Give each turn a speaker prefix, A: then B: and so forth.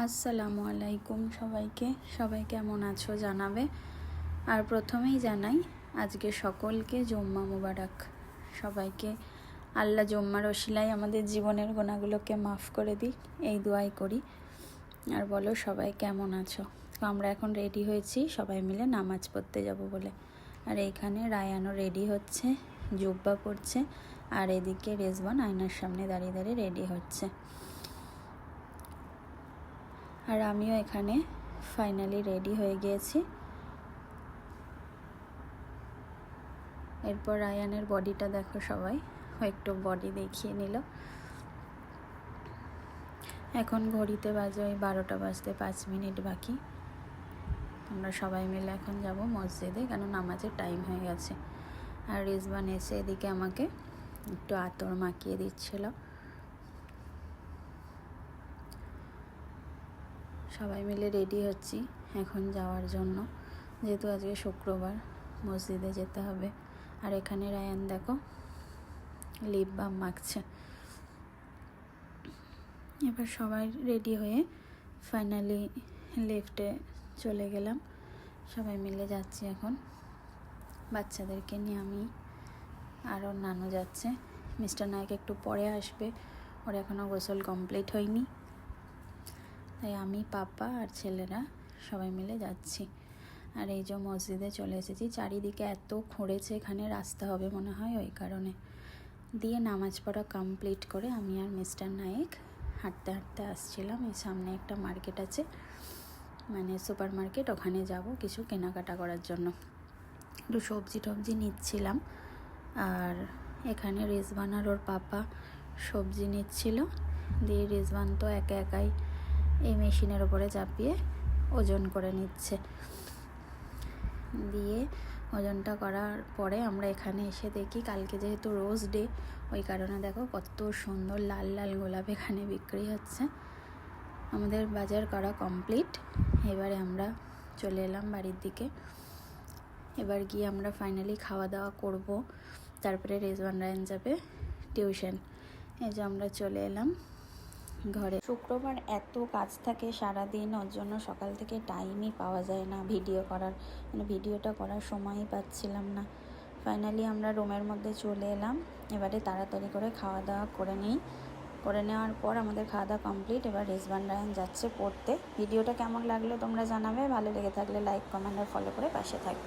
A: আসসালামু আলাইকুম সবাই কেমন আছো জানাবে। আর প্রথমেই জানাই আজকে সকলকে জুম্মা মুবারক। সবাইকে আল্লাহ জুম্মার ওসিলায় আমাদের জীবনের গোনাগুলোকে মাফ করে দিই, এই দোয়াই করি। আর বলো সবাই কেমন আছো। তো আমরা এখন রেডি হয়েছি সবাই মিলে নামাজ পড়তে যাব বলে। আর এইখানে রায়ানও রেডি হচ্ছে, জুব্বা পড়ছে, আর এদিকে রেজওয়ান আয়নার সামনে দাঁড়িয়ে দাঁড়িয়ে রেডি হচ্ছে। আর আমিও এখানে ফাইনালি রেডি হয়ে গিয়েছি। এরপর রায়ানের বডিটা দেখো সবাই, একটু বডি দেখিয়ে নিল। এখন ঘড়িতে বাজে ওই 12টা বাজতে 5 মিনিট বাকি। আমরা সবাই মিলে এখন যাব মসজিদে, কেন নামাজের টাইম হয়ে গেছে। আর রিজওয়ান এসে এদিকে আমাকে একটু আতর মাখিয়ে দিচ্ছিল। সবাই মিলে রেডি হচ্ছি এখন যাওয়ার জন্য, যেহেতু আজকে শুক্রবার মসজিদে যেতে হবে। আর এখানে রায়ান দেখো লিপ বাম মাখছে। এবার সবাই রেডি হয়ে ফাইনালি লিফটে চলে গেলাম, সবাই মিলে যাচ্ছি এখন। বাচ্চাদেরকে নিয়ে আমি আর ওর নানু যাচ্ছে। মিস্টার নায়ক একটু পরে আসবে, ওর এখনও গোসল কমপ্লিট হয়নি, তাই আমি, পাপা আর ছেলেরা সবাই মিলে যাচ্ছি। আর এই যে মসজিদে চলে এসেছি, চারিদিকে এত খুঁড়েছে, এখানে রাস্তা হবে মনে হয়, ওই কারণে। দিয়ে নামাজ পড়া কমপ্লিট করে আমি আর মিস্টার নায়েক হাঁটতে হাঁটতে আসছিলাম। এই সামনে একটা মার্কেট আছে, মানে সুপার মার্কেট, ওখানে যাব কিছু কেনাকাটা করার জন্য। একটু সবজি টবজি নিচ্ছিলাম। আর এখানে রিজওয়ান আর ওর পাপা সবজি নিচ্ছিল। দিয়ে রিজওয়ান তো একাই এই মেশিনের ওপরে চাপিয়ে ওজন করে নিচ্ছে। দিয়ে ওজনটা করার পরে আমরা এখানে এসে দেখি, কালকে যেহেতু রোজ ডে, ওই কারণে দেখো কত সুন্দর লাল লাল গোলাপ এখানে বিক্রি হচ্ছে। আমাদের বাজার করা কমপ্লিট, এবারে আমরা চলে এলাম বাড়ির দিকে। এবার গিয়ে আমরা ফাইনালি খাওয়া দাওয়া করব, তারপরে রেজওয়ান রায়ান যাবে টিউশন। এই যে আমরা চলে এলাম ঘরে। শুক্রবার এত কাজ থাকে সারাদিন, ওর জন্য সকাল থেকে টাইমই পাওয়া যায় না ভিডিও করার, মানে ভিডিওটা করার সময়ই পাচ্ছিলাম না। ফাইনালি আমরা রুমের মধ্যে চলে এলাম। এবারে তাড়াতাড়ি করে খাওয়া দাওয়া করে নেওয়ার পর আমাদের খাওয়া দাওয়া কমপ্লিট। এবার রেজওয়ান রায়ান যাচ্ছে পড়তে। ভিডিওটা কেমন লাগলো তোমরা জানাবে, ভালো লেগে থাকলে লাইক, কমেন্ট আর ফলো করে পাশে থাকবে।